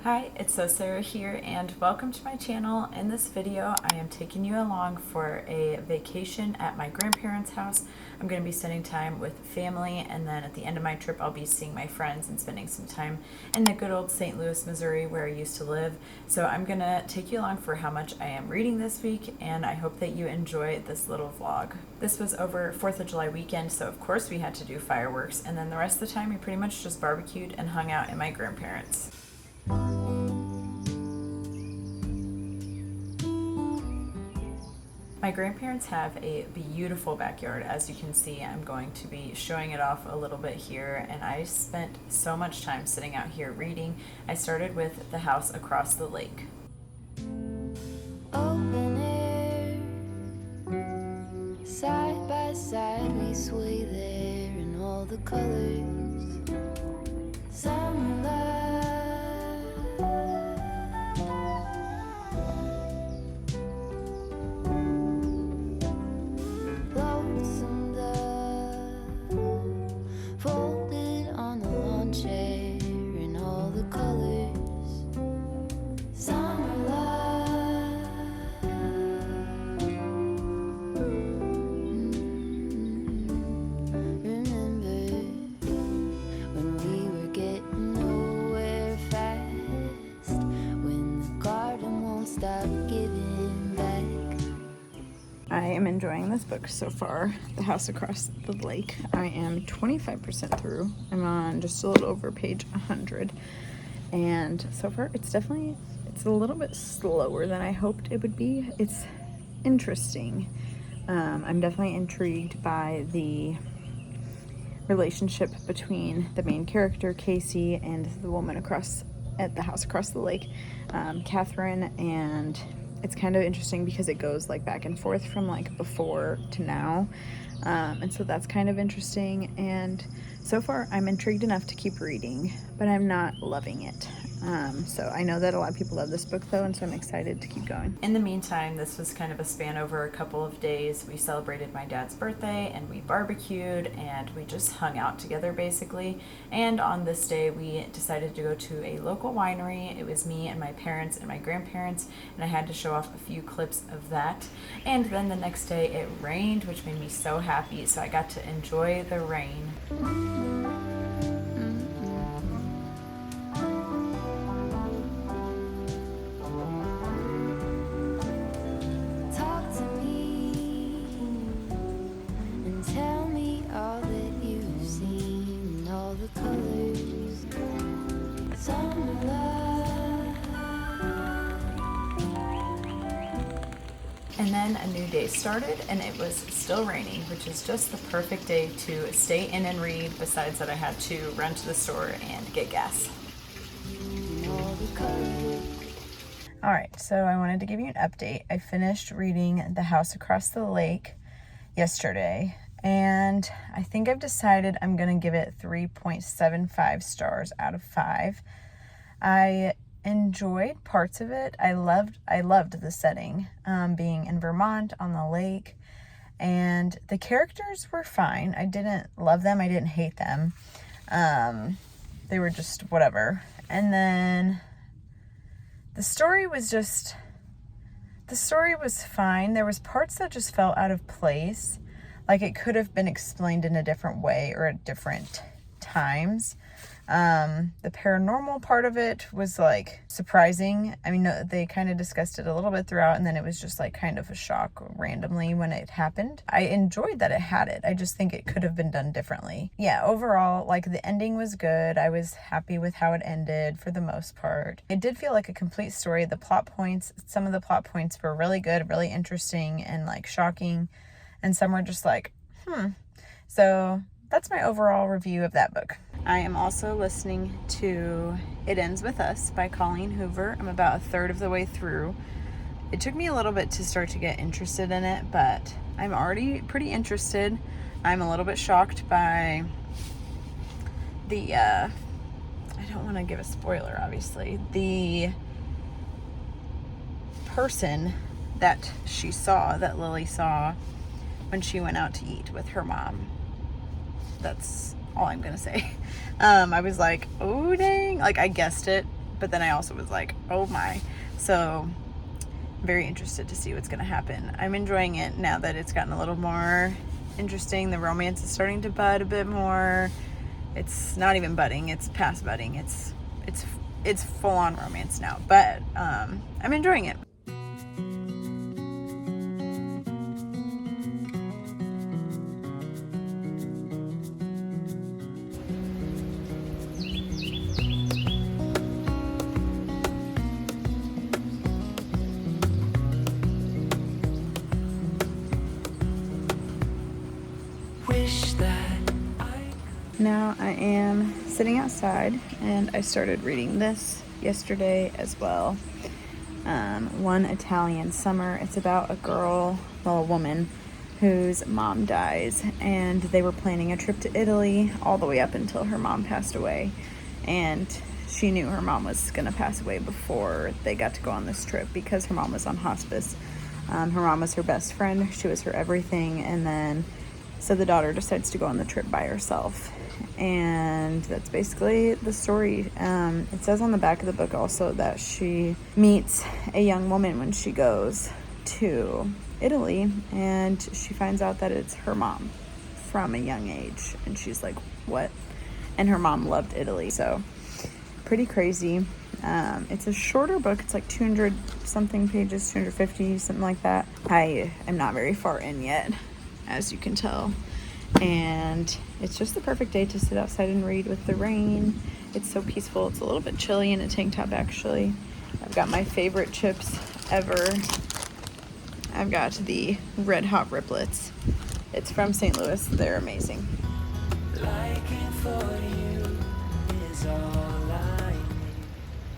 Hi, it's Sarah here and welcome to my channel. In this video, I am taking you along for a vacation at my grandparents' house. I'm going to be spending time with family, and then at the end of my trip, I'll be seeing my friends and spending some time in the good old St. Louis, Missouri, where I used to live. So I'm going to take you along for how much I am reading this week, and I hope that you enjoy this little vlog. This was over 4th of July weekend, so of course we had to do fireworks, and then the rest of the time we pretty much just barbecued and hung out at my grandparents'. My grandparents have a beautiful backyard. As you can see, I'm going to be showing it off a little bit here, and I spent so much time sitting out here reading. I started with the house across the lake. Open air, side by side we sway there in all the colors. Some love, lonesome dove, folded on the lawn chair in all the colors. Some love, remember when we were getting nowhere fast, when the garden won't stop giving back. I am enjoying this book so far, The House Across the Lake. I am 25% through. I'm on just a little over page 100. And so far it's a little bit slower than I hoped it would be. It's interesting. I'm definitely intrigued by the relationship between the main character, Casey, and the woman at the house across the lake, Catherine, and it's kind of interesting because it goes like back and forth from like before to now. And so that's kind of interesting, and so far I'm intrigued enough to keep reading, but I'm not loving it. So I know that a lot of people love this book though, and so I'm excited to keep going. In the meantime, this was kind of a span over a couple of days. We celebrated my dad's birthday and we barbecued and we just hung out together basically. And on this day we decided to go to a local winery. It was me and my parents and my grandparents, and I had to show off a few clips of that. And then the next day it rained, which made me so happy, so I got to enjoy the rain. Talk to me and tell me all that you've seen, all the colors. Some love. And then a new day started, and it was still raining, which is just the perfect day to stay in and read, besides that I had to run to the store and get gas. All the colors. All right, so I wanted to give you an update. I finished reading The House Across the Lake yesterday, and I think I've decided I'm going to give it 3.75 stars out of 5. I enjoyed parts of it. I loved the setting, being in Vermont on the lake, and the characters were fine. I didn't love them. I didn't hate them. They were just whatever. And then the story was fine. There was parts that just felt out of place. Like it could have been explained in a different way or at different times. The paranormal part of it was like surprising. I mean, they kind of discussed it a little bit throughout, and then it was just like kind of a shock randomly when it happened. I enjoyed that it had it. I just think it could have been done differently. Yeah, overall, like the ending was good. I was happy with how it ended for the most part. It did feel like a complete story. Some of the plot points were really good, really interesting, and like shocking. And some were just like, So that's my overall review of that book. I am also listening to It Ends With Us by Colleen Hoover. I'm about a third of the way through. It took me a little bit to start to get interested in it, but I'm already pretty interested. I'm a little bit shocked by the, I don't want to give a spoiler, obviously, the person that Lily saw when she went out to eat with her mom. That's all I'm gonna say. I was like, oh dang, like I guessed it but then I also was like, oh my. So I'm very interested to see what's going to happen. I'm enjoying it now that it's gotten a little more interesting. The romance is starting to bud a bit more. It's not even budding, it's past budding. It's full on romance now, but I'm enjoying it. Now I am sitting outside, and I started reading this yesterday as well. One Italian Summer. It's about a woman whose mom dies, and they were planning a trip to Italy all the way up until her mom passed away. And she knew her mom was going to pass away before they got to go on this trip because her mom was on hospice. Her mom was her best friend. She was her everything. And then, so the daughter decides to go on the trip by herself. And that's basically the story. It says on the back of the book also that she meets a young woman when she goes to Italy, and she finds out that it's her mom from a young age. And she's like, what? And her mom loved Italy. So pretty crazy. It's a shorter book. It's like 200 something pages, 250, something like that. I am not very far in yet, as you can tell. And it's just the perfect day to sit outside and read with the rain. It's so peaceful. It's a little bit chilly in a tank top, actually. I've got my favorite chips ever. I've got the Red Hot Riplets. It's from St. Louis. They're amazing. Liking for you is all I need.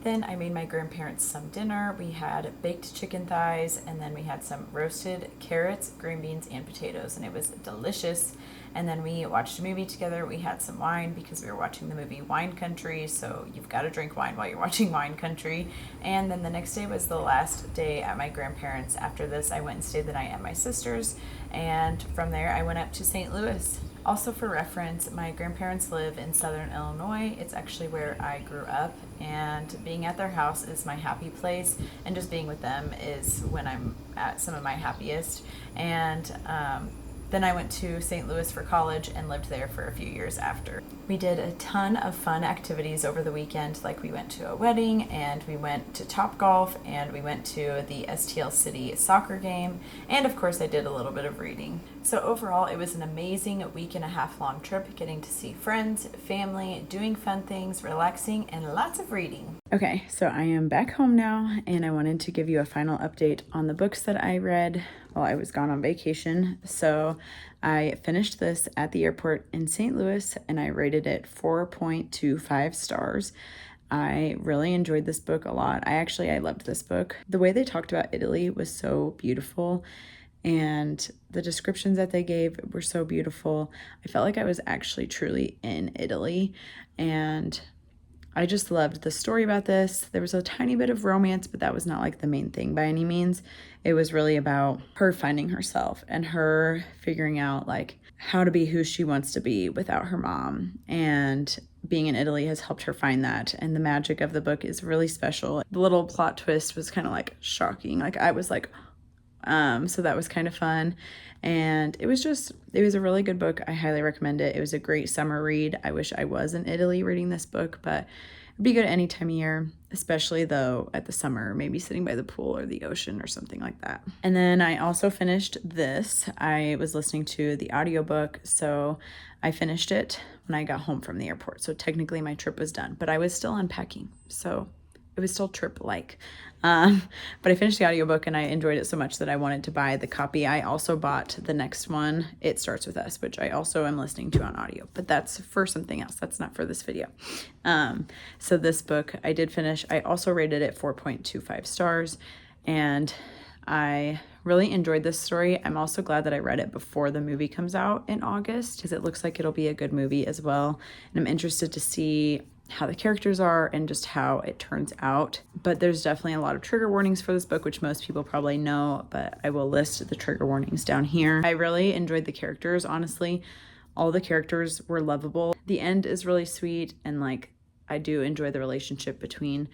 Then I made my grandparents some dinner. We had baked chicken thighs, and then we had some roasted carrots, green beans, and potatoes, and it was delicious. And then we watched a movie together. We had some wine because we were watching the movie Wine Country, so you've got to drink wine while you're watching Wine Country. And then the next day was the last day at my grandparents'. After this, I went and stayed the night at my sister's, and from there I went up to St. Louis. Also, for reference, my grandparents live in Southern Illinois. It's actually where I grew up, and being at their house is my happy place, and just being with them is when I'm at some of my happiest. And then I went to St. Louis for college and lived there for a few years after. We did a ton of fun activities over the weekend, like we went to a wedding, and we went to Topgolf, and we went to the STL City soccer game, and of course I did a little bit of reading. So overall, it was an amazing week and a half long trip, getting to see friends, family, doing fun things, relaxing, and lots of reading. Okay, so I am back home now, and I wanted to give you a final update on the books that I read while I was gone on vacation. So I finished this at the airport in St. Louis, and I rated it 4.25 stars. I really enjoyed this book a lot. I loved this book. The way they talked about Italy was so beautiful, and the descriptions that they gave were so beautiful. I felt like I was actually truly in Italy, and I just loved the story about this. There was a tiny bit of romance, but that was not like the main thing by any means. It was really about her finding herself and her figuring out like how to be who she wants to be without her mom. And being in Italy has helped her find that. And the magic of the book is really special. The little plot twist was kind of like shocking. Like I was like, so that was kind of fun. And it was a really good book. I highly recommend it. It was a great summer read. I wish I was in Italy reading this book, but it'd be good any time of year, especially though at the summer, maybe sitting by the pool or the ocean or something like that. And then I also finished this. I was listening to the audiobook, so I finished it when I got home from the airport. So technically my trip was done, but I was still unpacking. So it was still trip-like. But I finished the audiobook and I enjoyed it so much that I wanted to buy the copy. I also bought the next one, It Starts With Us, which I also am listening to on audio, but that's for something else. That's not for this video. So this book I did finish. I also rated it 4.25 stars, and I really enjoyed this story. I'm also glad that I read it before the movie comes out in August, because it looks like it'll be a good movie as well. And I'm interested to see how the characters are and just how it turns out. But there's definitely a lot of trigger warnings for this book, which most people probably know, but I will list the trigger warnings down here. I really enjoyed the characters, honestly. All the characters were lovable. The end is really sweet, and like I do enjoy the relationship between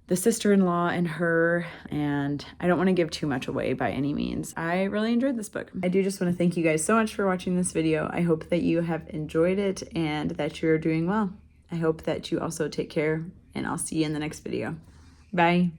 the sister-in-law and her, and I don't want to give too much away by any means. I really enjoyed this book. I do just want to thank you guys so much for watching this video. I hope that you have enjoyed it and that you're doing well. I hope that you also take care, and I'll see you in the next video. Bye.